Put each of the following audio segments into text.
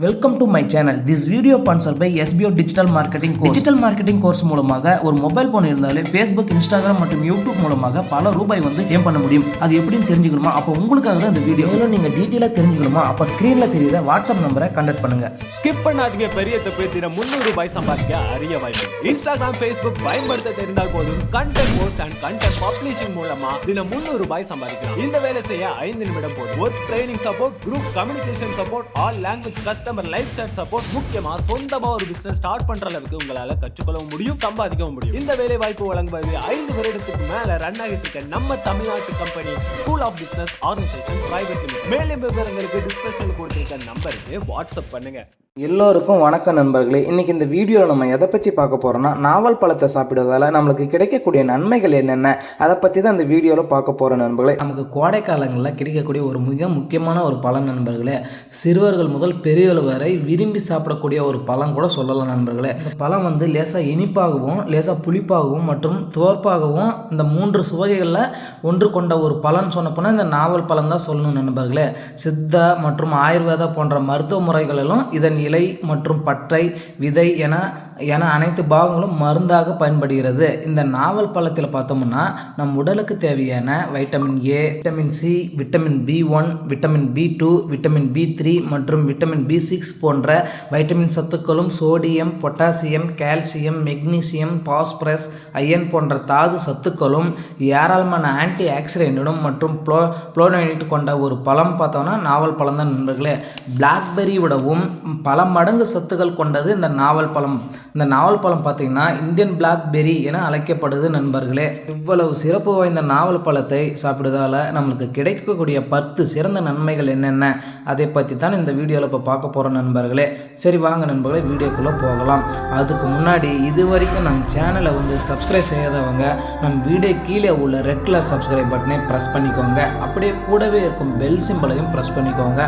Welcome to my channel. This video sponsored by SBO digital marketing course. Digital marketing course மூலமாக ஒரு mobile phone இருந்தாலே Facebook, Instagram மற்றும் YouTube மூலமாக பல ரூபாய் ஏம் பண்ண முடியும். அது எப்படின்னு தெரிஞ்சுக்கணுமா? அப்போ உங்களுக்காக தான் இந்த வீடியோ. மேலும் நீங்கள் டீட்டெயிலாக தெரிஞ்சுக்கணுமா? அப்போ ஸ்க்ரீனில் தெரியுற வாட்ஸ்அப் நம்பரை கான்டாக்ட் பண்ணுங்க. ஸ்கிப் பண்ணாதீங்க. பெரிய தப்பு $300 சம்பாதிக்க அரிய வாய்ப்பு. இன்ஸ்டாகிராம், ஃபேஸ்புக் பயன்படுத்த தெரிந்தால் போதும் content post and content publishing மூலமா தினம் $300 சம்பாதிக்கலாம். இந்த வேலை செய்ய 5 நிமிடம் போதும். Work training support, group communication support, all language customer live chat support, முக்கியமா சொந்தமா ஒரு பிசினஸ் ஸ்டார்ட் பண்ற அளவுக்கு உங்களால கற்றுக்கொள்ளவும் முடியும், சம்பாதிக்கவும் முடியும். இந்த வேலை வாய்ப்பு வழங்குவது 5 வருடத்துக்கு மேல ரன் ஆகிட்டு இருக்க நம்ம தமிழ்நாட்டு company school of business organisation private limited. மேலும் விவரங்களுக்கு டிஸ்கிரிப்ஷன்ல கொடுத்திருக்க நம்பருக்கு வாட்ஸ்அப் பண்ணுங்க. எல்லோருக்கும் வணக்கம் நண்பர்களே. இன்றைக்கி இந்த வீடியோவில் நம்ம எதை பற்றி பார்க்க போகிறோம்னா, நாவல் பழத்தை சாப்பிடுவதால் நம்மளுக்கு கிடைக்கக்கூடிய நன்மைகள் என்னென்ன, அதை பற்றி தான் இந்த வீடியோவில் பார்க்க போகிற நண்பர்களே. நமக்கு கோடை காலங்களில் கிடைக்கக்கூடிய ஒரு மிக முக்கியமான ஒரு பழம் நண்பர்களே. சிறுவர்கள் முதல் பெரியவர்கள் வரை விரும்பி சாப்பிடக்கூடிய ஒரு பழம் கூட சொல்லலாம் நண்பர்களே. இந்த பழம் லேசாக இனிப்பாகவும், லேசாக புளிப்பாகவும் மற்றும் துவர்ப்பாகவும் இந்த 3 சுவைகளில் ஒன்று கொண்ட ஒரு பழம் சொன்னப்போனால் இந்த நாவல் பழம் தான் சொல்லணும் நண்பர்களே. சித்தா மற்றும் ஆயுர்வேதா போன்ற மருத்துவ முறைகளிலும் இதன் இலை மற்றும் பட்டை, விதை என அனைத்து பாகங்களும் மருந்தாக பயன்படுகிறது. இந்த நாவல் பழத்தில் பார்த்தோம்னா நம் உடலுக்கு தேவையான vitamin A, vitamin C, vitamin B1, vitamin B2, vitamin B3 மற்றும் விட்டமின் B6 போன்ற வைட்டமின் சத்துக்களும், sodium, potassium, calcium, magnesium, phosphorus, iron போன்ற தாது சத்துக்களும், ஏராளமான ஆன்டி ஆக்சிடென்ட்டும் மற்றும் புளோனோயிட் கொண்ட ஒரு பழம் பார்த்தோம்னா நாவல் பழம் தான் நண்பர்களே. பிளாக்பெர்ரி விடவும் பல மடங்கு சத்துக்கள் கொண்டது இந்த நாவல் பழம். இந்த நாவல் பழம் பார்த்தீங்கன்னா இந்தியன் பிளாக்பெர்ரி என அழைக்கப்படுது நண்பர்களே. இவ்வளவு சிறப்பு வாய்ந்த நாவல் பழத்தை சாப்பிடுவதால் நம்மளுக்கு கிடைக்கக்கூடிய 10 சிறந்த நன்மைகள் என்னென்ன, அதை பற்றி தான் இந்த வீடியோவில் இப்போ பார்க்க போகிறோம் நண்பர்களே. சரி வாங்க நண்பர்களே, வீடியோக்குள்ளே போகலாம். அதுக்கு முன்னாடி இது வரைக்கும் நம்ம சேனலை சப்ஸ்கிரைப் செய்யாதவங்க நம்ம வீடியோ கீழே உள்ள ரெட் கலர் சப்ஸ்கிரைப் பட்டனை ப்ரெஸ் பண்ணிக்கோங்க. அப்படியே கூடவே இருக்கும் பெல் சிம்பளையும் ப்ரெஸ் பண்ணிக்கோங்க.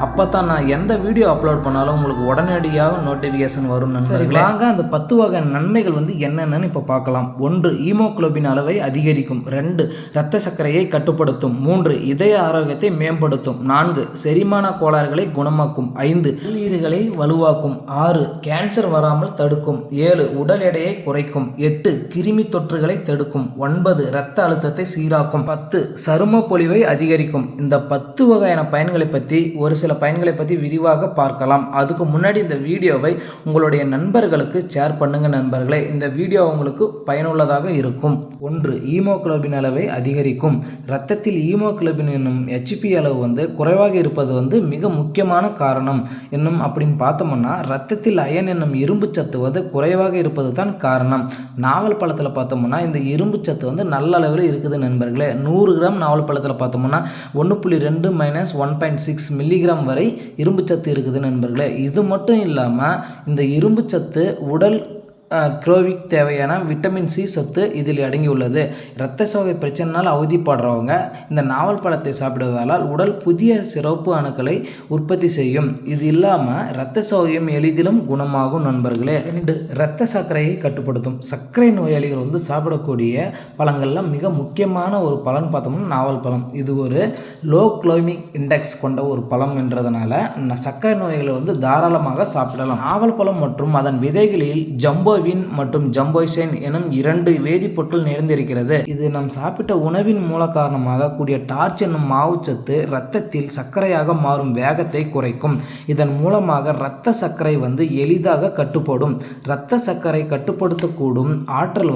அப்போ தான் நான் எந்த வீடியோ அப்லோட் பண்ணாலும் உங்களுக்கு உடனடியாக நோட்டிஃபிகேஷன் வரும் நண்பர்களே. வாங்க அந்த 10 வகை நன்மைகள் என்னென்னு இப்போ பார்க்கலாம். 1. ஹீமோகுளோபின் அளவை அதிகரிக்கும். 2. இரத்த சர்க்கரையை கட்டுப்படுத்தும். 3. இதய ஆரோக்கியத்தை மேம்படுத்தும். 4. செரிமான கோளாறுகளை குணமாக்கும். 5. நீர்களை வலுவாக்கும். 6. கேன்சர் வராமல் தடுக்கும். 7. உடல் எடையை குறைக்கும். 8. கிருமி தொற்றுகளை தடுக்கும். 9. இரத்த அழுத்தத்தை சீராக்கும். 10. சரும பொலிவை அதிகரிக்கும். இந்த 10 வகையான பயன்களை பற்றி ஒரு சில பயன்களை பற்றி விரிவாக பார்க்கலாம். அதுக்கு முன்னாடி இந்த வீடியோவை உங்களுடைய நண்பர்களுக்கு ஷேர் பண்ணுங்க நண்பர்களே. இந்த வீடியோ உங்களுக்கு பயனுள்ளதாக இருக்கும். 1. ஹீமோகுளோபின் அளவை அதிகரிக்கும். இரத்தத்தில் ஹீமோகுளோபின் என்னும் HB அளவு குறைவாக இருப்பது மிக முக்கியமான காரணம். இன்னும் அப்படின்னு பார்த்தோம்னா இரத்தத்தில் அயன் என்னும் இரும்பு சத்து குறைவாக இருப்பது தான் காரணம். நாவல் பழத்தில் பார்த்தோம்னா இந்த இரும்பு சத்து நல்ல அளவில் இருக்குது நண்பர்களே. 100 கிராம் நாவல் பழத்தில் பார்த்தோம்னா 1.2 - 1.6 மில்லிகிராம் வரை இரும்பு சத்து இருக்குது நண்பர்களே. இது மட்டும் இல்லாமல் இந்த இரும்பு சத்து உடல் குரோவிக் தேவையான விட்டமின் C சத்து இதில் அடங்கியுள்ளது. இரத்த சோகை பிரச்சனைனால் அவதிப்படுறவங்க இந்த நாவல் பழத்தை சாப்பிடுவதால் உடல் புதிய சிறப்பு அணுக்களை உற்பத்தி செய்யும். இது இல்லாமல் இரத்த சோகையும் எளிதிலும் குணமாகும் நண்பர்களே. 2. இரத்த சர்க்கரையை கட்டுப்படுத்தும். சர்க்கரை நோயாளிகள் சாப்பிடக்கூடிய பழங்கள்லாம் மிக முக்கியமான ஒரு பழம் பார்த்தோம்னா நாவல் பழம். இது ஒரு லோ கிளைமிக் இண்டெக்ஸ் கொண்ட ஒரு பழம் என்றதுனால சர்க்கரை நோய்களை தாராளமாக சாப்பிடலாம். நாவல் பழம் மற்றும் அதன் விதைகளில் ஜம்போ மற்றும் ஜம்போசைன் எனும் 2 வேதிப்பொருட்கள் நிறைந்திருக்கிறது. இது நாம் சாப்பிட்ட உணவின் மூல காரணமாக கூடிய டார்ச் என்னும் மாவுச்சத்து இரத்தத்தில் சர்க்கரையாக மாறும் வேகத்தை குறைக்கும். இதன் மூலமாக இரத்த சர்க்கரை எளிதாக கட்டுப்படும். இரத்த சர்க்கரை கட்டுப்படுத்தக்கூடும் ஆற்றல்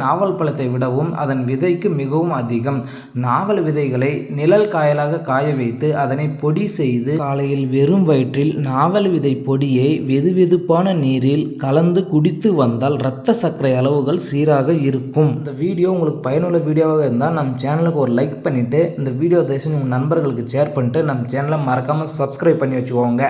நாவல் பழத்தை விடவும் அதன் விதைக்கு மிகவும் அதிகம். நாவல் விதைகளை நிழல் காயலாக காய வைத்து அதனை பொடி செய்து காலையில் வெறும் வயிற்றில் நாவல் விதை பொடியை வெதுவெதுப்பான நீரில் கலந்து குடித்து இரத்த சர்க்கரை அளவுகள் சீராக இருக்கும். இந்த வீடியோ உங்களுக்கு பயனுள்ள வீடியோவாக இருந்தால் நம்ம சேனலுக்கு ஒரு லைக் பண்ணிட்டு இந்த வீடியோ தயவுசெய்து உங்கள் நண்பர்களுக்கு ஷேர் பண்ணிட்டு நம்ம சேனலை மறக்காமல் சப்ஸ்கிரைப் பண்ணி வச்சுக்கோங்க.